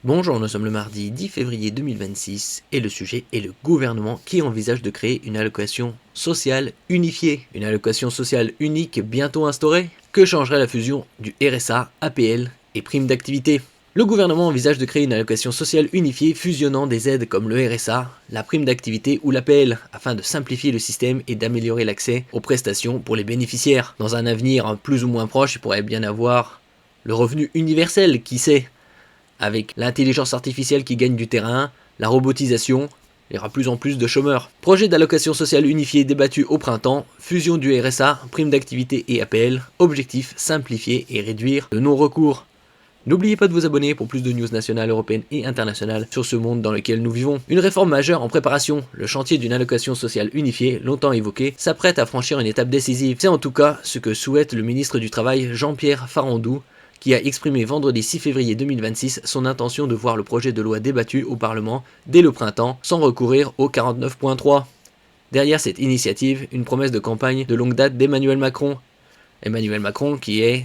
Bonjour, nous sommes le mardi 10 février 2026 et le sujet est le gouvernement qui envisage de créer une allocation sociale unifiée. Une allocation sociale unique bientôt instaurée. Que changerait la fusion du RSA, APL et prime d'activité? Le gouvernement envisage de créer une allocation sociale unifiée fusionnant des aides comme le RSA, la prime d'activité ou l'APL afin de simplifier le système et d'améliorer l'accès aux prestations pour les bénéficiaires. Dans un avenir plus ou moins proche, il pourrait bien avoir le revenu universel, qui sait? Avec l'intelligence artificielle qui gagne du terrain, la robotisation, il y aura plus en plus de chômeurs. Projet d'allocation sociale unifiée débattu au printemps, fusion du RSA, prime d'activité et APL, objectif simplifier et réduire le non-recours. N'oubliez pas de vous abonner pour plus de news nationales, européennes et internationales sur ce monde dans lequel nous vivons. Une réforme majeure en préparation, le chantier d'une allocation sociale unifiée, longtemps évoqué, s'apprête à franchir une étape décisive. C'est en tout cas ce que souhaite le ministre du Travail Jean-Pierre Farandou, qui a exprimé vendredi 6 février 2026 son intention de voir le projet de loi débattu au Parlement dès le printemps, sans recourir au 49.3. Derrière cette initiative, une promesse de campagne de longue date d'Emmanuel Macron. Emmanuel Macron qui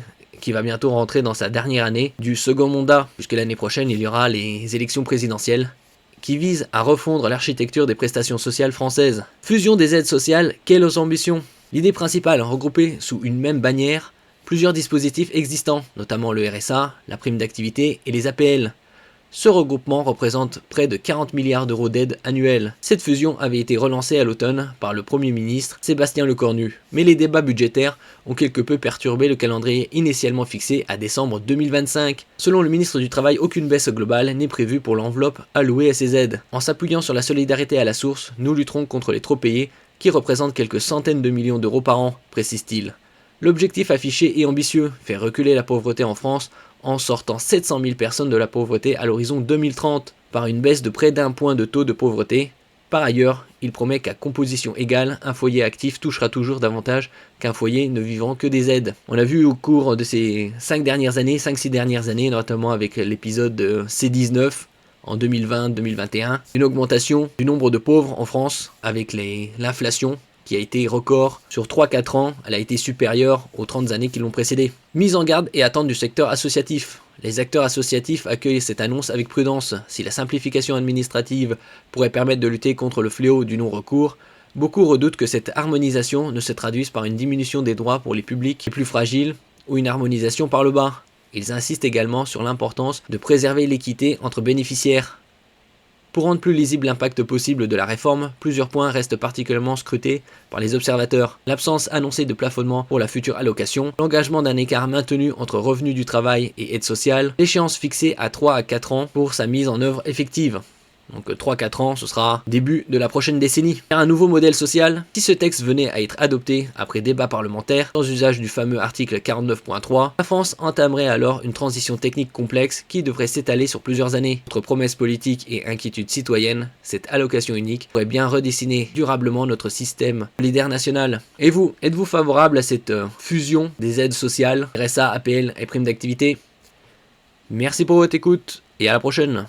va bientôt rentrer dans sa dernière année du second mandat, puisque l'année prochaine il y aura les élections présidentielles, qui visent à refondre l'architecture des prestations sociales françaises. Fusion des aides sociales, quelles ambitions? L'idée principale, regrouper sous une même bannière plusieurs dispositifs existants, notamment le RSA, la prime d'activité et les APL. Ce regroupement représente près de 40 milliards d'euros d'aide annuelle. Cette fusion avait été relancée à l'automne par le Premier ministre Sébastien Lecornu, mais les débats budgétaires ont quelque peu perturbé le calendrier initialement fixé à décembre 2025. Selon le ministre du Travail, aucune baisse globale n'est prévue pour l'enveloppe allouée à ces aides. En s'appuyant sur la solidarité à la source, nous lutterons contre les trop-payés qui représentent quelques centaines de millions d'euros par an, précise-t-il. L'objectif affiché est ambitieux, faire reculer la pauvreté en France en sortant 700 000 personnes de la pauvreté à l'horizon 2030 par une baisse de près d'1 point de taux de pauvreté. Par ailleurs, il promet qu'à composition égale, un foyer actif touchera toujours davantage qu'un foyer ne vivant que des aides. On a vu au cours de ces 5-6 dernières années, notamment avec l'épisode C19 en 2020-2021, une augmentation du nombre de pauvres en France avec l'inflation qui a été record sur 3-4 ans, elle a été supérieure aux 30 années qui l'ont précédée. Mise en garde et attente du secteur associatif. Les acteurs associatifs accueillent cette annonce avec prudence. Si la simplification administrative pourrait permettre de lutter contre le fléau du non-recours, beaucoup redoutent que cette harmonisation ne se traduise par une diminution des droits pour les publics les plus fragiles ou une harmonisation par le bas. Ils insistent également sur l'importance de préserver l'équité entre bénéficiaires. Pour rendre plus lisible l'impact possible de la réforme, plusieurs points restent particulièrement scrutés par les observateurs. L'absence annoncée de plafonnement pour la future allocation, l'engagement d'un écart maintenu entre revenus du travail et aide sociale, l'échéance fixée à 3 à 4 ans pour sa mise en œuvre effective. Donc 3-4 ans, ce sera début de la prochaine décennie. Faire un nouveau modèle social, si ce texte venait à être adopté après débat parlementaire, sans usage du fameux article 49.3, la France entamerait alors une transition technique complexe qui devrait s'étaler sur plusieurs années. Entre promesses politiques et inquiétudes citoyennes, cette allocation unique pourrait bien redessiner durablement notre système solidaire national. Et vous, êtes-vous favorable à cette fusion des aides sociales, RSA, APL et primes d'activité? Merci pour votre écoute et à la prochaine.